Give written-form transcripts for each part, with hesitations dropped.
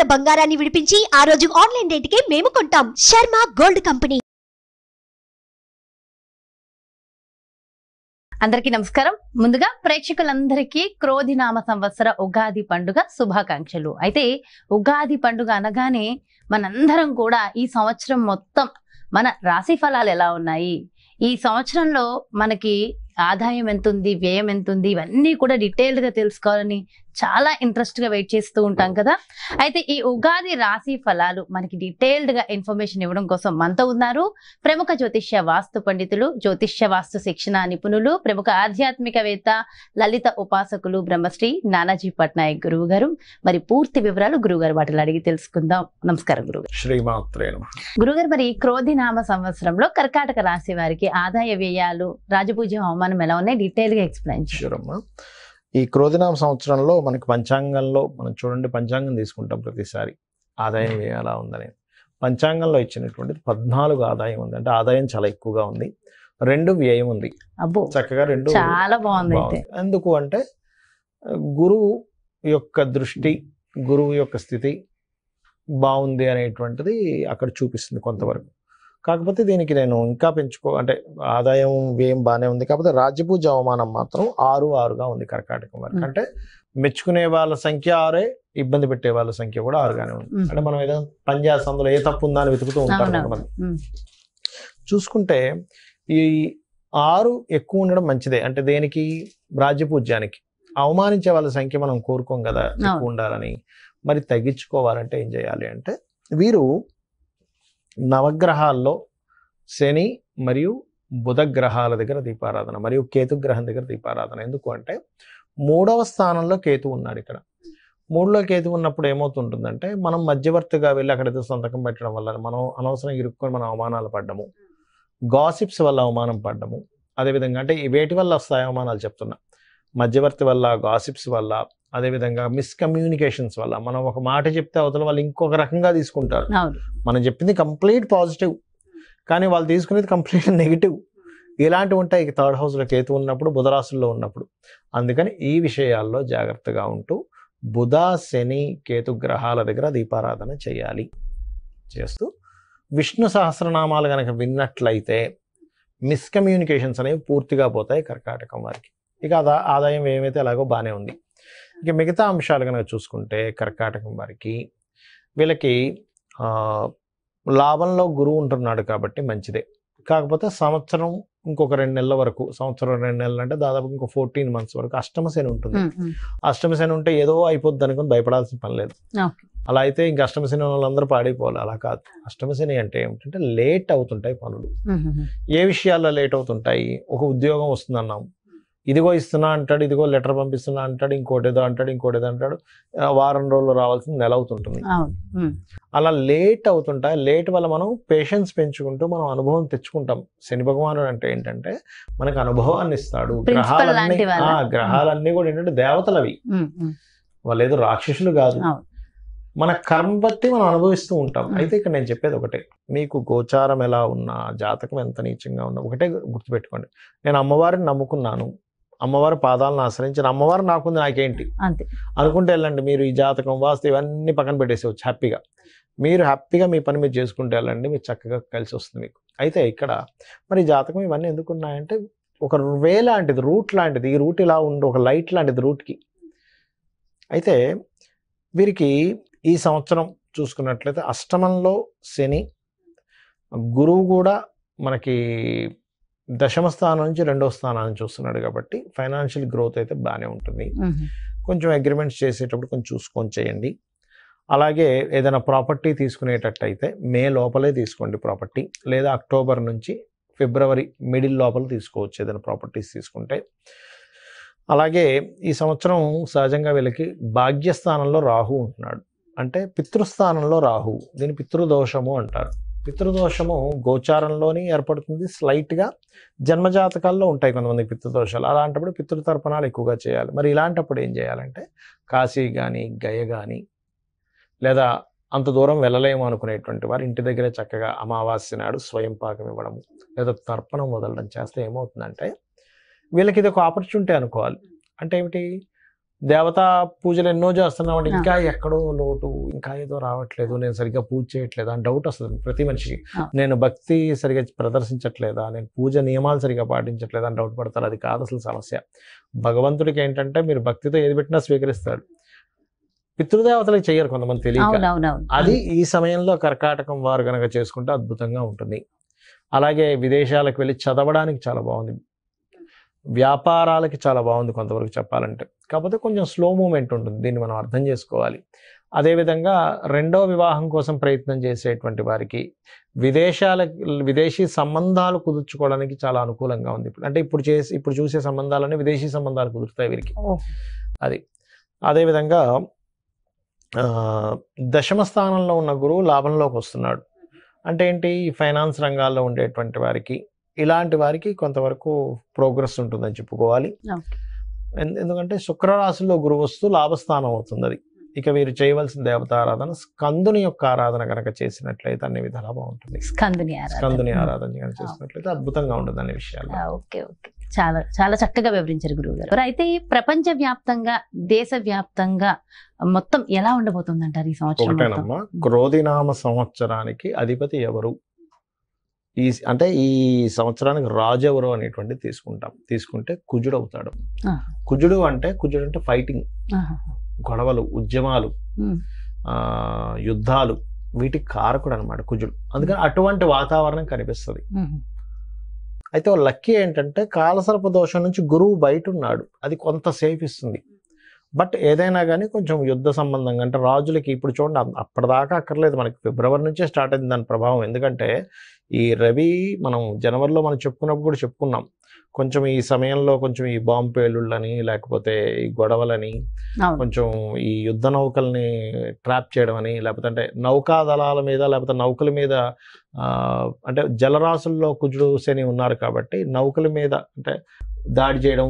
గ్రాముల బంగారాన్ని విడిపించి ఆ రోజు ఆన్లైన్ రేటుకే మేము కొంటాం. Sharma gold company. అందరికీ నమస్కారం. ముందుగా ప్రేక్షకులందరికీ క్రోధినామ సంవత్సర ఉగాది పండుగ శుభాకాంక్షలు. అయితే ఉగాది పండుగ అనగానే మనందరం కూడా ఈ సంవత్సరం మొత్తం మన రాశి ఫలాలు ఎలా ఉన్నాయి, ఈ సంవత్సరంలో మనకి ఆదాయం ఎంత ఉంది, వ్యయం ఎంత ఉంది, ఇవన్నీ కూడా డీటెయిల్డ్ గా తెలుసుకోవాలని చాలా ఇంట్రెస్ట్ గా వెయిట్ చేస్తూ ఉంటాం కదా. అయితే ఈ ఉగాది రాశి ఫలాలు మనకి డీటెయిల్డ్ గా ఇన్ఫర్మేషన్ ఇవ్వడం కోసం మనతో ఉన్నారు ప్రముఖ జ్యోతిష్య వాస్తు పండితులు, జ్యోతిష్య వాస్తు శిక్షణ నిపుణులు, ప్రముఖ ఆధ్యాత్మికవేత్త, లలిత ఉపాసకులు బ్రహ్మశ్రీ నానాజీ పట్నాయక్ గురువు గారు. మరి పూర్తి వివరాలు గురుగారు వాటిలో అడిగి తెలుసుకుందాం. నమస్కారం గురుగారు. శ్రీమాత్రే నమః. గురుగారు, మరి క్రోధినామ సంవత్సరంలో కర్కాటక రాశి వారికి ఆదాయ వ్యయాలు, రాజపూజ హోమానం ఎలా ఉన్నాయి, డీటెయిల్ గా ఎక్స్ప్లెయిన్ చేయండి. ఈ క్రోధినామ సంవత్సరంలో మనకి పంచాంగంలో మనం చూడండి, పంచాంగం తీసుకుంటాం ప్రతిసారి ఆదాయం ఎలా ఉందని. పంచాంగంలో ఇచ్చినటువంటిది 14 ఆదాయం ఉంది, అంటే ఆదాయం చాలా ఎక్కువగా ఉంది. 2 వ్యయం ఉంది. అబ్బో, చక్కగా 2 చాలా బాగుంది. ఎందుకు అంటే గురువు యొక్క దృష్టి, గురువు యొక్క స్థితి బాగుంది అనేటువంటిది అక్కడ చూపిస్తుంది కొంతవరకు. కాకపోతే దీనికి నేను ఇంకా అంటే ఆదాయం వ్యయం బాగానే ఉంది, కాకపోతే రాజ్యపూజ అవమానం మాత్రం 6 ఉంది కర్కాటకం వరకు. అంటే మెచ్చుకునే వాళ్ళ సంఖ్య 6, ఇబ్బంది పెట్టే వాళ్ళ సంఖ్య కూడా 6గానే ఉంది. అంటే మనం ఏదైనా పని చేస్తాం, అందులో ఏ తప్పు ఉందా అని వెతుకుతూ ఉంటాం కొంతమంది. చూసుకుంటే ఈ 6 ఎక్కువ ఉండడం మంచిదే. అంటే దేనికి? రాజ్యపూజ్యానికి. అవమానించే వాళ్ళ సంఖ్య మనం కోరుకోం కదా ఎక్కువ ఉండాలని. మరి తగ్గించుకోవాలంటే ఏం చేయాలి అంటే, వీరు నవగ్రహాల్లో శని మరియు బుధ గ్రహాల దగ్గర దీపారాధన, మరియు కేతు గ్రహం దగ్గర దీపారాధన. ఎందుకు అంటే 3వ స్థానంలో కేతు ఉన్నాడు. ఇక్కడ 3లో కేతు ఉన్నప్పుడు ఏమవుతుంటుందంటే, మనం మధ్యవర్తిగా వెళ్ళి అక్కడైతే సంతకం పెట్టడం వల్ల మనం అనవసరంగా ఇరుక్కొని మనం అవమానాలు పడ్డము, గాసిప్స్ వల్ల అవమానం పడ్డము. అదేవిధంగా అంటే వేటి వల్ల వస్తాయి అవమానాలు చెప్తున్నా, మధ్యవర్తి వల్ల, గాసిప్స్ వల్ల, అదేవిధంగా మిస్కమ్యూనికేషన్స్ వల్ల. మనం ఒక మాట చెప్తే అవతల వాళ్ళు ఇంకొక రకంగా తీసుకుంటారు. మనం చెప్పింది కంప్లీట్ పాజిటివ్, కానీ వాళ్ళు తీసుకునేది కంప్లీట్ నెగిటివ్. ఇలాంటివి ఉంటాయి 3rd హౌస్లో కేతు ఉన్నప్పుడు, బుధరాశుల్లో ఉన్నప్పుడు. అందుకని ఈ విషయాల్లో జాగ్రత్తగా ఉంటూ బుధ, శని, కేతు గ్రహాల దగ్గర దీపారాధన చేయాలి. చేస్తూ విష్ణు సహస్రనామాలు కనుక విన్నట్లయితే మిస్కమ్యూనికేషన్స్ అనేవి పూర్తిగా పోతాయి కర్కాటకం వారికి. ఇక ఆదాయం ఏమైతే అలాగో బాగానే ఉంది. ఇక మిగతా అంశాలు కనుక చూసుకుంటే కర్కాటకం వారికి, వీళ్ళకి లాభంలో గురువు ఉంటున్నాడు కాబట్టి మంచిదే. కాకపోతే సంవత్సరం ఇంకొక 2 నెలల వరకు, సంవత్సరం 2 నెలలు అంటే దాదాపు ఇంకో 14 months వరకు అష్టమశని ఉంటుంది. అష్టమశని ఉంటే ఏదో అయిపోద్ది అనుకుని భయపడాల్సిన పని లేదు. అలా అయితే ఇంక అష్టమశని వాళ్ళందరూ పాడైపోవాలి. అలా కాదు. అష్టమశని అంటే ఏమిటంటే లేట్ అవుతుంటాయి పనులు. ఏ విషయాల్లో లేట్ అవుతుంటాయి? ఒక ఉద్యోగం వస్తుందన్నాం, ఇదిగో ఇస్తున్నా అంటాడు, ఇదిగో లెటర్ పంపిస్తున్నా అంటాడు, ఇంకోటేదో అంటాడు, వారం రోజులు రావాల్సింది నెల అవుతుంటుంది. అలా లేట్ అవుతుంటాయి. లేట్ వల్ల మనం పేషెన్స్ పెంచుకుంటూ మనం అనుభవం తెచ్చుకుంటాం. శని భగవానుడు అంటే ఏంటంటే మనకు అనుభవాన్ని ఇస్తాడు. గ్రహాలన్నీ కూడా ఏంటంటే దేవతలు అవి, వాళ్ళు ఏదో రాక్షసులు కాదు. మన కర్మ బట్టి మనం అనుభవిస్తూ ఉంటాం. అయితే ఇక్కడ నేను చెప్పేది ఒకటే, మీకు గోచారం ఎలా ఉన్నా, జాతకం ఎంత నీచంగా ఉన్నా ఒకటే గుర్తుపెట్టుకోండి. నేను అమ్మవారిని నమ్ముకున్నాను, అమ్మవారి పాదాలను ఆశ్రయించిన, అమ్మవారు నాకుంది, నాకేంటి అనుకుంటే వెళ్ళండి. మీరు ఈ జాతకం, వాస్తు ఇవన్నీ పక్కన పెట్టేసేవచ్చు. మీరు హ్యాపీగా మీ పని మీరు చేసుకుంటే వెళ్ళండి, మీరు చక్కగా కలిసి వస్తుంది మీకు. అయితే ఇక్కడ మరి జాతకం ఇవన్నీ ఎందుకున్నాయంటే ఒక వే లాంటిది, రూట్ లాంటిది. ఈ రూట్ ఇలా ఉండి ఒక లైట్ లాంటిది రూట్కి. అయితే వీరికి ఈ సంవత్సరం చూసుకున్నట్లయితే అష్టమంలో శని, గురువు కూడా మనకి దశమ స్థానం నుంచి 2వ స్థానాన్ని చూస్తున్నాడు కాబట్టి ఫైనాన్షియల్ గ్రోత్ అయితే బాగానే ఉంటుంది. కొంచెం అగ్రిమెంట్స్ చేసేటప్పుడు కొంచెం చూసుకొని చేయండి. అలాగే ఏదైనా ప్రాపర్టీ తీసుకునేటట్టయితే మే లోపలే తీసుకోండి ప్రాపర్టీ, లేదా అక్టోబర్ నుంచి ఫిబ్రవరి మిడిల్ లోపల తీసుకోవచ్చు ఏదైనా ప్రాపర్టీస్ తీసుకుంటే. అలాగే ఈ సంవత్సరం సహజంగా వీళ్ళకి భాగ్యస్థానంలో రాహు ఉంటున్నాడు, అంటే పితృస్థానంలో రాహు. దీని పితృదోషము అంటారు. పితృదోషము గోచారంలోని ఏర్పడుతుంది, స్లైట్గా జన్మజాతకాల్లో ఉంటాయి కొంతమంది పితృదోషాలు. అలాంటప్పుడు పితృతర్పణాలు ఎక్కువగా చేయాలి. మరి ఇలాంటప్పుడు ఏం చేయాలంటే కాశీ కానీ, గయ కానీ, లేదా అంత దూరం వెళ్ళలేము అనుకునేటువంటి వారు ఇంటి దగ్గరే చక్కగా అమావాస్య నాడు స్వయం పాకం ఇవ్వడం, లేదా తర్పణం వదలడం చేస్తే ఏమవుతుందంటే వీళ్ళకి ఇది ఒక ఆపర్చునిటీ అనుకోవాలి. అంటే ఏమిటి, దేవతా పూజలు ఎన్నో చేస్తున్నాం అంటే ఇంకా ఎక్కడో లోటు, ఇంకా ఏదో రావట్లేదు, నేను సరిగ్గా పూజ చేయట్లేదా అని డౌట్ వస్తుంది ప్రతి మనిషికి. నేను భక్తి సరిగ్గా ప్రదర్శించట్లేదా, నేను పూజ నియమాలు సరిగ్గా పాటించట్లేదా అని డౌట్ పడతారు. అది కాదు అసలు సమస్య. భగవంతుడికి ఏంటంటే మీరు భక్తితో ఏది పెట్టినా స్వీకరిస్తాడు. పితృదేవతలకు చెయ్యరు కొంతమంది తెలియక. అది ఈ సమయంలో కర్కాటకం వారు కనుక చేసుకుంటే అద్భుతంగా ఉంటుంది. అలాగే విదేశాలకు వెళ్ళి చదవడానికి చాలా బాగుంది, వ్యాపారాలకి చాలా బాగుంది కొంతవరకు చెప్పాలంటే. కాకపోతే కొంచెం స్లో మూమెంట్ ఉంటుంది, దీన్ని మనం అర్థం చేసుకోవాలి. అదేవిధంగా రెండవ వివాహం కోసం ప్రయత్నం చేసేటువంటి వారికి విదేశీ సంబంధాలు కుదుర్చుకోవడానికి చాలా అనుకూలంగా ఉంది. అంటే ఇప్పుడు చూసే సంబంధాలన్నీ విదేశీ సంబంధాలు కుదురుతాయి వీరికి. అది అదేవిధంగా దశమ స్థానంలో ఉన్న గురువు లాభంలోకి వస్తున్నాడు. అంటే ఏంటి, ఈ ఫైనాన్స్ రంగాల్లో ఉండేటువంటి వారికి, ఇలాంటి వారికి కొంతవరకు ప్రోగ్రెస్ ఉంటుందని చెప్పుకోవాలి. ఎందుకంటే శుక్రరాశిలో గురువు వస్తూ లాభస్థానం అవుతుంది అది. ఇక వీరు చేయవలసిన దేవతారాధన స్కందుని యొక్క ఆరాధన కనుక చేసినట్లయితే అన్ని విధాలా బాగుంటుంది. స్కందుని ఆరాధన కనుక చేసినట్లయితే అద్భుతంగా ఉంటుంది అనే విషయాలు. ఓకే ఓకే, చాలా చాలా చక్కగా వివరించారు గురువు గారు. అయితే ప్రపంచ వ్యాప్తంగా, దేశ వ్యాప్తంగా మొత్తం ఎలా ఉండబోతుంది అంటారు ఈ సంవత్సరం? ఒకటేనమ్మా, క్రోధినామ సంవత్సరానికి అధిపతి ఎవరు, అంటే ఈ సంవత్సరానికి రాజు ఎవరు అనేటువంటి తీసుకుంటే కుజుడు అవుతాడు. కుజుడు అంటే ఫైటింగ్, గొడవలు, ఉద్యమాలు, యుద్ధాలు, వీటికి కారకుడు అనమాట కుజుడు. అందుకని అటువంటి వాతావరణం కనిపిస్తుంది. అయితే లక్కీ ఏంటంటే కాలసర్ప దోషం నుంచి గురువు బయట ఉన్నాడు, అది కొంత సేఫ్ ఇస్తుంది. బట్ ఏదైనా కానీ కొంచెం యుద్ధ సంబంధంగా, అంటే రాజులకి ఇప్పుడు చూడండి అప్పటిదాకా అక్కర్లేదు, మనకి ఫిబ్రవరి నుంచే స్టార్ట్ అయింది దాని ప్రభావం. ఎందుకంటే ఈ రవి మనం జనవరిలో మనం చెప్పుకున్నప్పుడు కూడా చెప్పుకున్నాం, కొంచెం ఈ సమయంలో కొంచెం ఈ బాంబు పేలుళ్ళని, లేకపోతే ఈ గొడవలని, కొంచెం ఈ యుద్ధ నౌకల్ని ట్రాప్ చేయడం అని, లేకపోతే అంటే నౌకా దళాల మీద, లేకపోతే నౌకల మీద, అంటే జలరాశుల్లో కుజుడు శని ఉన్నారు కాబట్టి నౌకల మీద అంటే దాడి చేయడం,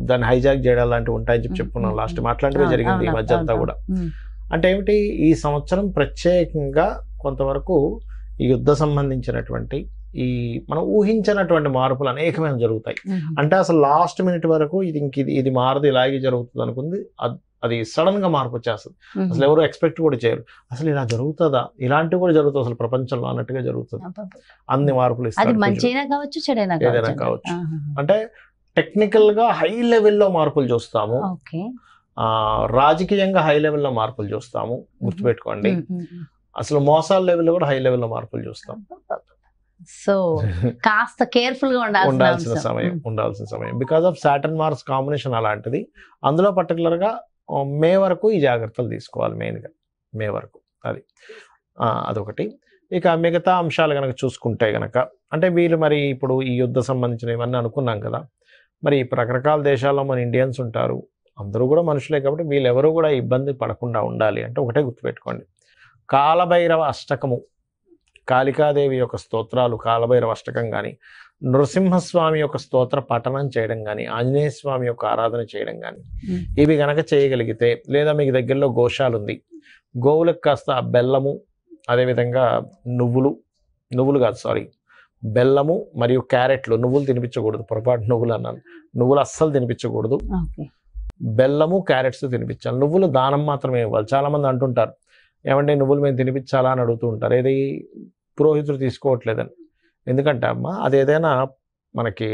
దాన్ని హైజాక్ చేయడం లాంటివి ఉంటాయని చెప్పుకున్నాం లాస్ట్. అట్లాంటివే జరిగింది ఈ మధ్య అంతా కూడా. అంటే ఏమిటి, ఈ సంవత్సరం ప్రత్యేకంగా కొంతవరకు ఈ యుద్ధ సంబంధించినటువంటి ఈ మనం ఊహించినటువంటి మార్పులు అనేకమైన జరుగుతాయి. అంటే అసలు లాస్ట్ మినిట్ వరకు ఇది మారదు, ఇలాగే జరుగుతుంది అనుకుంది, అది సడన్ గా మార్పు వచ్చేస్తుంది. అసలు ఎవరు ఎక్స్పెక్ట్ కూడా చేయరు, అసలు ఇలా జరుగుతుందా, ఇలాంటివి కూడా జరుగుతుంది అసలు ప్రపంచంలో అన్నట్టుగా జరుగుతుంది. అన్ని మార్పులు ఏదైనా కావచ్చు. అంటే టెక్నికల్ గా హై లెవెల్లో మార్పులు చూస్తాము, రాజకీయంగా హై లెవెల్లో మార్పులు చూస్తాము, గుర్తుపెట్టుకోండి. అసలు మోసాల లెవెల్లో కూడా హై లెవెల్లో మార్పులు చూస్తాం. సో కాస్త కేర్ఫుల్ గా ఉండాల్సిన సమయం because of Saturn Mars combination అలాంటిది. అందులో పర్టికులర్ గా మే వరకు ఈ జాగ్రత్తలు తీసుకోవాలి, మెయిన్ గా మే వరకు. అదొకటి. ఇక మిగతా అంశాలు కనుక చూసుకుంటే గనక, అంటే వీళ్ళు మరి ఇప్పుడు ఈ యుద్ధ సంబంధించిన ఇవన్నీ అనుకున్నాం కదా, మరి రకరకాల దేశాల్లో మన ఇండియన్స్ ఉంటారు, అందరూ కూడా మనుషులే కాబట్టి వీళ్ళెవరూ కూడా ఇబ్బంది పడకుండా ఉండాలి అంటే ఒకటే గుర్తుపెట్టుకోండి, కాలభైరవ అష్టకము, కాళికాదేవి యొక్క స్తోత్రాలు, కాలభైరవ అష్టకం కానీ, నృసింహస్వామి యొక్క స్తోత్ర పఠనం చేయడం కానీ, ఆంజనేయ స్వామి యొక్క ఆరాధన చేయడం కానీ, ఇవి గనక చేయగలిగితే, లేదా మీకు దగ్గరలో గోశాల ఉంది, గోవులకు కాస్త బెల్లము, అదేవిధంగా నువ్వులు కాదు సారీ బెల్లము మరియు క్యారెట్లు, నువ్వులు తినిపించకూడదు, పొరపాటు నువ్వులు అన్నాను, నువ్వులు అస్సలు తినిపించకూడదు, బెల్లము క్యారెట్స్ తినిపించాలి. నువ్వులు దానం మాత్రమే ఇవ్వాలి. చాలా మంది అంటుంటారు, ఏమంటే నువ్వులు మేము తినిపించాలా అని అడుగుతూ ఉంటారు, ఏది పురోహితుడు తీసుకోవట్లేదని. ఎందుకంటే అమ్మ అది ఏదైనా మనకి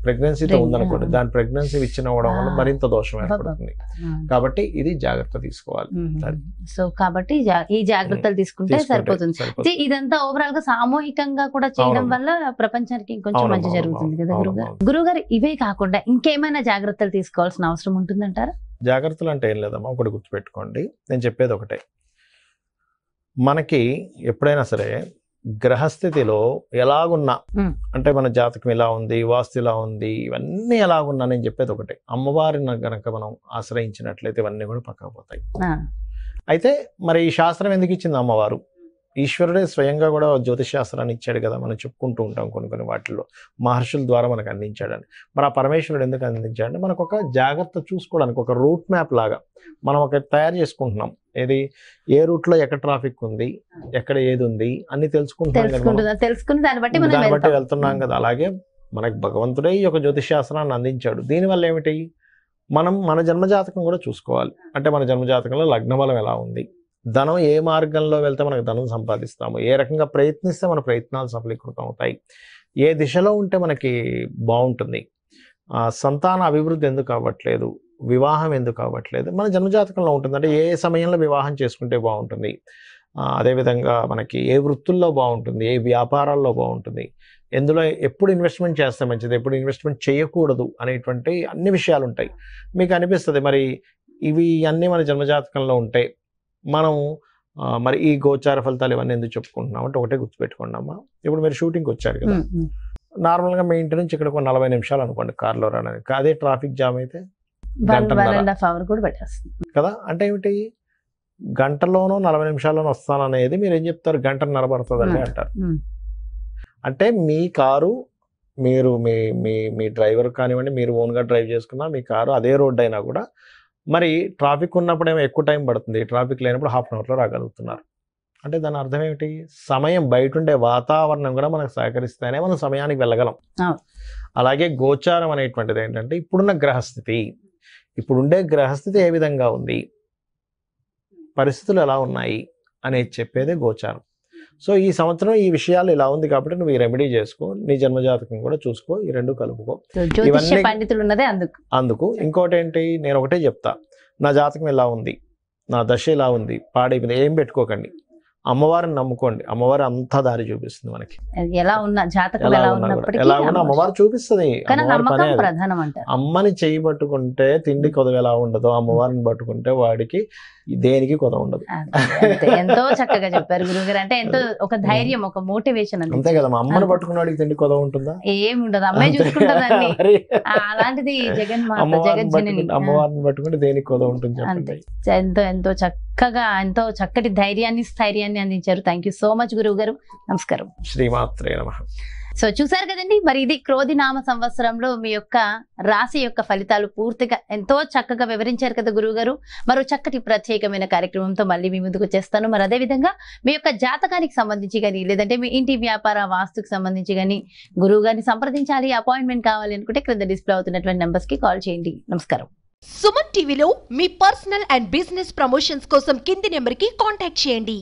ప్రెగ్నెన్సీతో ఉందనుకోండి, దాని ప్రెగ్నెన్సీ ఇచ్చినవ్వడం వల్ల మరింత దోషం ఏర్పడుతుంది. కాబట్టి ఇది జాగ్రత్త తీసుకోవాలి. సో కాబట్టి ఈ జాగ్రత్తలు తీసుకుంటే సరిపోతుంది. ఇదంతా ఓవరాల్ గా సామూహికంగా కూడా చేయడం వల్ల ప్రపంచానికి ఇంకొంచెం మంచి జరుగుతుంది కదా గురుగారు. ఇవే కాకుండా ఇంకేమైనా జాగ్రత్తలు తీసుకోవాల్సిన అవసరం ఉంటుందంటారా? జాగ్రత్తలు అంటే ఏం లేదమ్మా, ఒకటి గుర్తుపెట్టుకోండి, నేను చెప్పేది ఒకటే, మనకి ఎప్పుడైనా సరే గ్రహస్థితిలో ఎలాగున్నా, అంటే మన జాతకం ఇలా ఉంది, వాస్తు ఇలా ఉంది, ఇవన్నీ ఎలాగున్నా, నేను చెప్పేది ఒకటే, అమ్మవారిని గనక మనం ఆశ్రయించినట్లయితే ఇవన్నీ కూడా పక్కకు పోతాయి. అయితే మరి ఈ శాస్త్రం ఎందుకు ఇచ్చింది అమ్మవారు? ఈశ్వరుడే స్వయంగా కూడా జ్యోతిష్ శాస్త్రాన్ని ఇచ్చాడు కదా, మనం చెప్పుకుంటూ ఉంటాం కొన్ని వాటిల్లో, మహర్షుల ద్వారా మనకు అందించాడని. మరి ఆ పరమేశ్వరుడు ఎందుకు అందించాడంటే మనకు ఒక జాగ్రత్త చూసుకోవడానికి, ఒక రూట్ మ్యాప్ లాగా మనం ఒక తయారు చేసుకుంటున్నాం. ఏది, ఏ రూట్ లో ఎక్కడ ట్రాఫిక్ ఉంది, ఎక్కడ ఏది ఉంది అన్ని తెలుసుకుని దాన్ని బట్టి వెళ్తున్నాం కదా. అలాగే మనకు భగవంతుడే ఈ యొక్క జ్యోతిష్ శాస్త్రాన్ని అందించాడు. దీనివల్ల ఏమిటి, మనం మన జన్మజాతకం కూడా చూసుకోవాలి. అంటే మన జన్మజాతకంలో లగ్నబలం ఎలా ఉంది, ధనం ఏ మార్గంలో వెళ్తే మనకు ధనం సంపాదిస్తాము, ఏ రకంగా ప్రయత్నిస్తే మన ప్రయత్నాలు సఫలీకృతం అవుతాయి, ఏ దిశలో ఉంటే మనకి బాగుంటుంది, సంతాన అభివృద్ధి ఎందుకు అవ్వట్లేదు, వివాహం ఎందుకు అవ్వట్లేదు, మన జన్మజాతకంలో ఉంటుంది. అంటే ఏ సమయంలో వివాహం చేసుకుంటే బాగుంటుంది, అదేవిధంగా మనకి ఏ వృత్తుల్లో బాగుంటుంది, ఏ వ్యాపారాల్లో బాగుంటుంది, ఎందులో ఎప్పుడు ఇన్వెస్ట్మెంట్ చేస్తే మంచిది, ఎప్పుడు ఇన్వెస్ట్మెంట్ చేయకూడదు అనేటువంటి అన్ని విషయాలు ఉంటాయి. మీకు అనిపిస్తుంది మరి ఇవి అన్నీ మన జన్మజాతకంలో ఉంటాయి, మనం మరి ఈ గోచార ఫలితాలు ఇవన్నీ ఎందుకు చెప్పుకుంటున్నాం అంటే ఒకటే గుర్తుపెట్టుకున్నామా, ఇప్పుడు మీరు షూటింగ్కి వచ్చారు కదా, నార్మల్గా మీ ఇంటి నుంచి ఇక్కడ 40 నిమిషాలు అనుకోండి కార్లో రావడానికి, అదే ట్రాఫిక్ జామ్ అయితే కదా. అంటే ఏమిటి, గంటలోనో 40 నిమిషాల్లోనో వస్తాననేది మీరు ఏం చెప్తారు, గంటన్నర పడుతుందని అంటారు. అంటే మీ కారు మీరు మీ మీ మీ డ్రైవర్ కానివ్వండి, మీరు ఓన్గా డ్రైవ్ చేసుకున్నా మీ కారు అదే రోడ్డు అయినా కూడా మరి ట్రాఫిక్ ఉన్నప్పుడేమో ఎక్కువ టైం పడుతుంది, ట్రాఫిక్ లేనప్పుడు హాఫ్ అన్ అవర్లో రాగలుగుతున్నారు. అంటే దాని అర్థం ఏమిటి, సమయం బయట ఉండే వాతావరణం కూడా మనకు సహకరిస్తేనే మనం సమయానికి వెళ్ళగలం. అలాగే గోచారం అనేటువంటిది ఏంటంటే ఇప్పుడున్న గ్రహస్థితి, ఇప్పుడుండే గ్రహస్థితి ఏ విధంగా ఉంది, పరిస్థితులు ఎలా ఉన్నాయి అనేది చెప్పేదే గోచారం. సో ఈ సంవత్సరం ఈ విషయాలు ఇలా ఉంది కాబట్టి నువ్వు ఈ రెమెడీ చేసుకో, నీ జన్మజాతకం కూడా చూసుకో, ఈ రెండు కలుపుకో. అందుకు ఇంకోటి ఏంటి, నేను ఒకటే చెప్తా, నా జాతకం ఎలా ఉంది, నా దశ ఎలా ఉంది, పాడైపోయింది ఏం పెట్టుకోకండి, అమ్మవారిని నమ్ముకోండి, అమ్మవారు అంతా దారి చూపిస్తుంది మనకి. ఎలా ఉన్నా జాతకం ఎలా ఉన్నా అమ్మవారు చూపిస్తుంది. అమ్మని చేయి పట్టుకుంటే తిండి కొదవ ఎలా ఉండదు, అమ్మవారిని పట్టుకుంటే వాడికి దేనికి కొదవ ఉండదు. ఎంతో చక్కగా చెప్పారు గురుగారు. అంటే ఎంతో ఒక ధైర్యం, ఒక మోటివేషన్ అంతే కదా. అమ్మని పట్టుకున్న వాడికి తిండి కొదవ ఉంటుందా, ఏమి ఉండదు, అమ్మాయి చూసుకుంటుందండి. అలాంటిది అమ్మవారిని పట్టుకుంటే దేనికి కొదవ ఉంటుంది. ఎంతో ఎంతో చక్కగా, ఎంతో చక్కటి ధైర్యాన్ని స్థైర్యాన్ని అందించారు. థ్యాంక్ యూ సో మచ్ గురువు గారు. నమస్కారం. శ్రీమాత్రే నమః. సో చూసారు కదండి, మరి ఇది క్రోధినామ సంవత్సరంలో మీ యొక్క రాశి యొక్క ఫలితాలు పూర్తిగా ఎంతో చక్కగా వివరించారు కదా గురువు గారు. మరో చక్కటి ప్రత్యేకమైన కార్యక్రమంతో మళ్ళీ మీ ముందుకు వచ్చేస్తాను. మరి అదే విధంగా మీ యొక్క జాతకానికి సంబంధించి కానీ, లేదంటే మీ ఇంటి వ్యాపార వాస్తుకు సంబంధించి కానీ గురువు గారిని సంప్రదించాలి, అపాయింట్మెంట్ కావాలి అనుకుంటే క్రింద డిస్ప్లే అవుతున్నటువంటి నెంబర్స్ కి కాల్ చేయండి. నమస్కారం. సుమన్ టీవీలో మీ పర్సనల్ అండ్ బిజినెస్ ప్రమోషన్స్ కోసం కింది నెంబర్ కి కాంటాక్ట్ చేయండి.